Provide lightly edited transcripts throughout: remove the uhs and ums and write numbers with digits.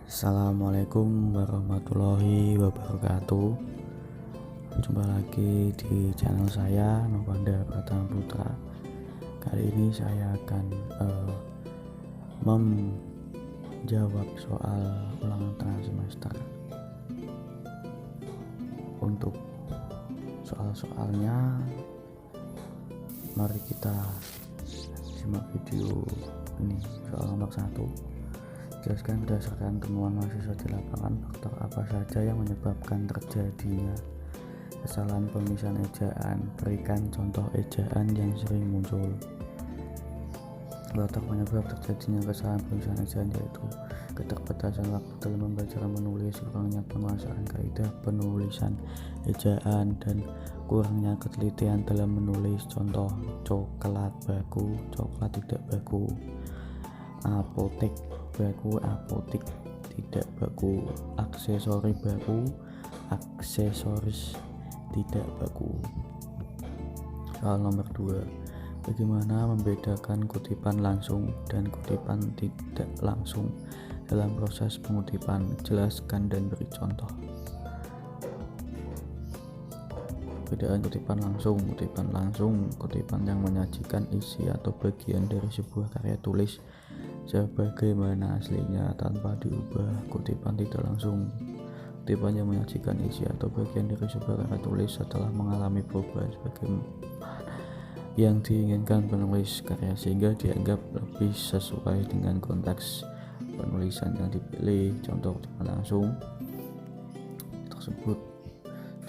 Assalamualaikum warahmatullahi wabarakatuh. Jumpa lagi di channel saya, Novanda Pratama Putra. Kali ini saya akan menjawab soal ulangan tengah semester. Untuk soal-soalnya, mari kita simak video ini. Soal nomor 1. Jelaskan berdasarkan temuan mahasiswa di lapangan faktor apa saja yang menyebabkan terjadinya kesalahan pemisahan ejaan. Berikan contoh ejaan yang sering muncul. Faktor penyebab terjadinya kesalahan pemisahan ejaan yaitu keterbatasan waktu dalam membaca dan menulis, kurangnya penguasaan kaidah penulisan ejaan, dan kurangnya ketelitian dalam menulis. Contoh: coklat baku, coklat tidak baku. Apotek baku, apotik tidak baku. Aksesori baku, aksesoris tidak baku. Soal nomor 2. Bagaimana membedakan kutipan langsung dan kutipan tidak langsung dalam proses pengutipan? Jelaskan dan beri contoh. Perbedaan kutipan langsung. Kutipan langsung, kutipan yang menyajikan isi atau bagian dari sebuah karya tulis sebagaimana aslinya tanpa diubah. Kutipan tidak langsung, kutipan yang menyajikan isi atau bagian dari sebuah karya tulis setelah mengalami perubahan sebagaimana yang diinginkan penulis karya sehingga dianggap lebih sesuai dengan konteks penulisan yang dipilih. Contoh kutipan langsung tersebut.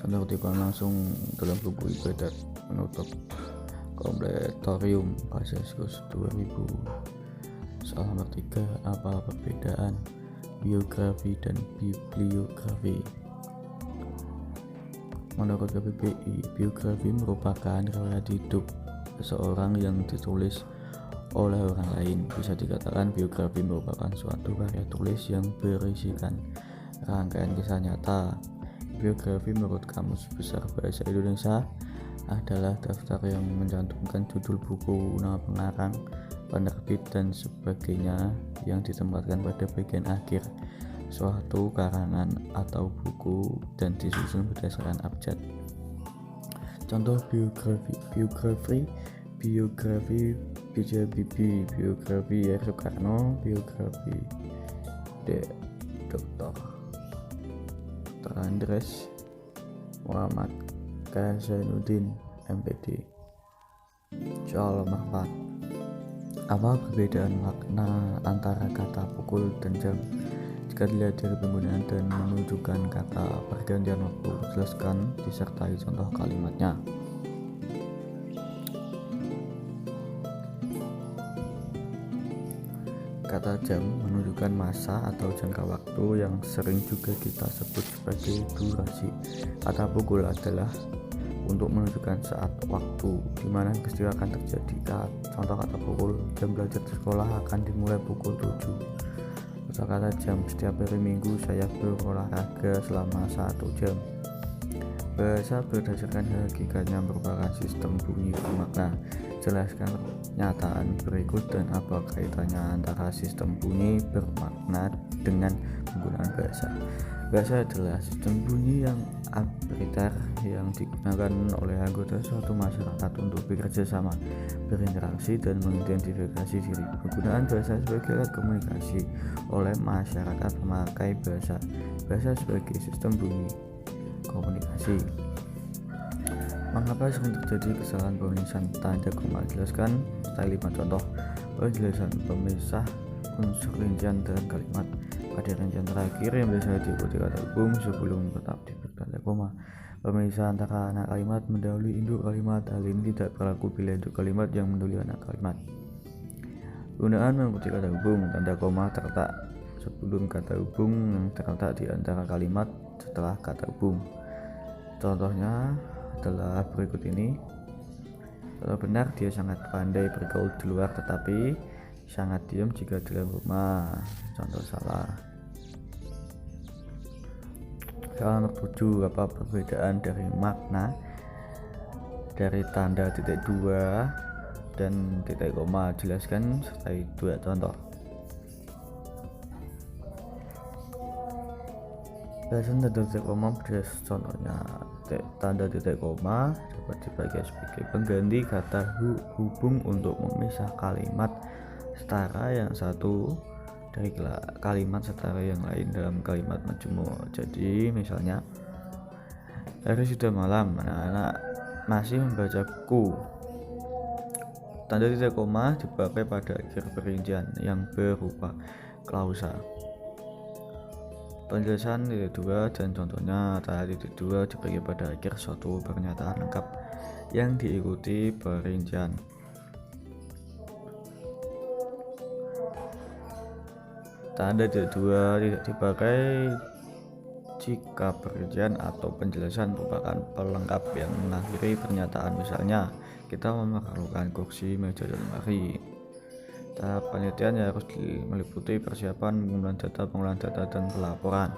Contoh kutipan langsung dalam buku ibadat penutup Kompletorium Basiskus 2000. Soal nomor 3. Apa perbedaan biografi dan bibliografi? Menurut KBBI, biografi merupakan riwayat hidup seseorang yang ditulis oleh orang lain. Bisa dikatakan biografi merupakan suatu karya tulis yang berisikan rangkaian kisah nyata. Biografi menurut Kamus Besar Bahasa Indonesia adalah daftar yang mencantumkan judul buku, nama pengarang, penerbit, dan sebagainya yang ditempatkan pada bagian akhir suatu karangan atau buku dan disusun berdasarkan abjad. Contoh biografi B.J. Habibie, biografi R. Soekarno, biografi Dr. Andres Muhammad Zainuddin MPD. Soal nomor 4. Apa perbedaan makna antara kata pukul dan jam jika dilihat dari penggunaan dan menunjukkan kata pergantian waktu? Jelaskan disertai contoh kalimatnya. Kata jam menunjukkan masa atau jangka waktu yang sering juga kita sebut sebagai durasi. Kata pukul adalah untuk menunjukkan saat waktu di mana peristiwa akan terjadi. Contoh kata pukul: jam belajar di sekolah akan dimulai pukul 7. Contoh kata jam: setiap hari Minggu saya berolahraga selama 1 jam. Bahasa berdasarkan hakikatnya merupakan sistem bunyi bermakna. Jelaskan pernyataan berikut dan apa kaitannya antara sistem bunyi bermakna dengan penggunaan bahasa. Bahasa adalah sistem bunyi yang arbitrter yang digunakan oleh anggota suatu masyarakat untuk bekerja sama, berinteraksi, dan mengidentifikasi diri. Penggunaan bahasa sebagai alat komunikasi oleh masyarakat memakai bahasa. Bahasa sebagai sistem bunyi komunikasi. Mengapa sering terjadi kesalahan penulisan tanda koma? Jelaskan style 5 contoh. Penjelasan pemisah unsur rincian dalam kalimat. Pada rincian terakhir yang biasa diikuti kata hubung sebelum tetap diberi tanda koma. Pemisah antara anak kalimat mendahului induk kalimat. Hal ini tidak berlaku bila induk kalimat yang mendahului anak kalimat. Penggunaan mengikuti kata hubung. Tanda koma terletak sebelum kata hubung yang terletak di antara kalimat setelah kata hubung. Contohnya adalah berikut ini. Kalau benar, dia sangat pandai bergaul di luar tetapi sangat diam jika di dalam rumah. Contoh salah. Soal nomor 7. Apa perbedaan dari makna dari tanda titik 2 dan titik koma? Jelaskan sertai 2 contoh. Penjelasan tanda titik koma berdasarkan contohnya. Tanda titik koma dapat dipakai sebagai pengganti kata hubung untuk memisah kalimat setara yang satu dari kalimat setara yang lain dalam kalimat majmuk. Jadi misalnya, hari sudah malam, anak-anak masih membaca buku. Tanda titik koma dipakai pada akhir perincian yang berupa klausa. Penjelasan titik dua dan contohnya. Tanda titik dua dipakai pada akhir suatu pernyataan lengkap yang diikuti perincian. Tanda titik dua tidak dipakai jika perincian atau penjelasan merupakan pelengkap yang mengakhiri pernyataan. Misalnya, kita memerlukan kursi, meja, dan lemari. Tahap penelitian harus meliputi persiapan, pengumpulan data, dan pelaporan.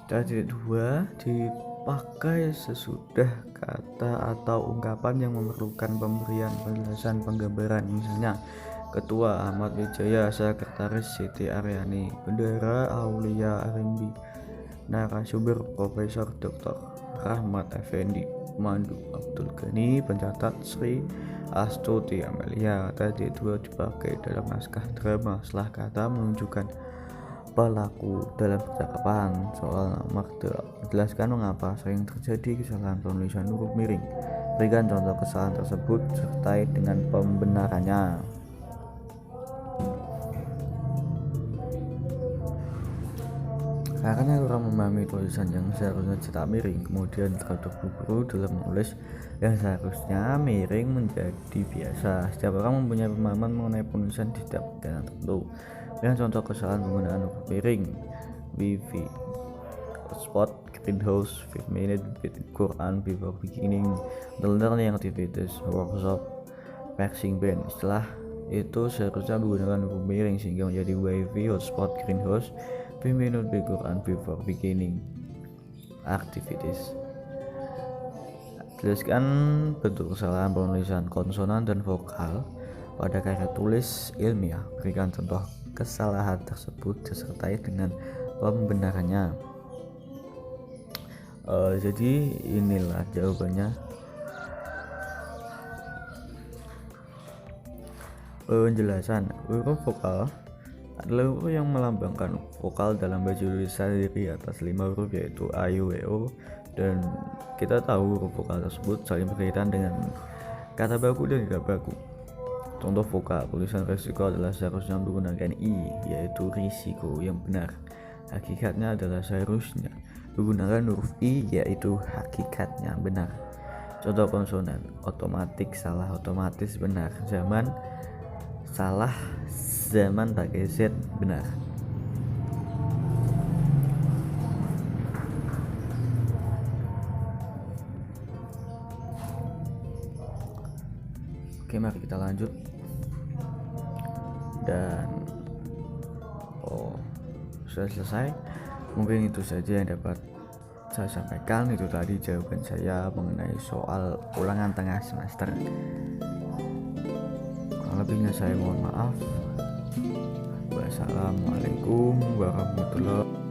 Tanda titik dua dipakai sesudah kata atau ungkapan yang memerlukan pemberian penjelasan penggambaran. Misalnya, Ketua Ahmad Wijaya, Sekretaris Siti Aryani, Bendahara Aulia RMB, narasumber Profesor Dr. Rahmat Effendi, Pemandu Abdul Ghani, pencatat Sri Astuti Amelia. Tadi dua dipakai dalam naskah drama setelah kata menunjukkan pelaku dalam percakapan. Soal nomor 8, menjelaskan mengapa sering terjadi kesalahan penulisan huruf miring. Berikan contoh kesalahan tersebut sertai dengan pembenarannya. Karena kurang memahami tulisan yang seharusnya cetak miring, kemudian terburu-buru dalam menulis yang seharusnya miring menjadi biasa. Setiap orang mempunyai pemahaman mengenai penulisan di setiap bagian tertentu. Dengan contoh kesalahan penggunaan huruf miring: Wifi, spot, greenhouse, 5 minutes with Quran before beginning the learning activities, workshop, marching band. Istilah itu seharusnya menggunakan huruf miring sehingga menjadi wifi, hotspot, greenhouse, 5 minutes with Quran before beginning activities. Jelaskan bentuk kesalahan penulisan konsonan dan vokal pada karya tulis ilmiah. Berikan contoh kesalahan tersebut disertai dengan pembenarannya. Jadi inilah jawabannya. Penjelasan: huruf vokal adalah huruf yang melambangkan vokal dalam baju tulisan di atas 5 huruf, yaitu A, I, U, E, O, dan kita tahu huruf vokal tersebut saling berkaitan dengan kata baku dan tidak baku. Contoh vokal: tulisan risiko adalah seharusnya menggunakan I, yaitu risiko yang benar. Hakikatnya adalah seharusnya menggunakan huruf I, yaitu hakikatnya benar. Contoh konsonan: otomatik salah, otomatis benar. Zaman salah, zaman pakai Z benar. Oke, mari kita lanjut. Dan sudah selesai. Mungkin itu saja yang dapat saya sampaikan. Itu tadi jawaban saya mengenai soal ulangan tengah semester. Kurang lebihnya saya mohon maaf. Wassalamualaikum warahmatullahi wabarakatuh.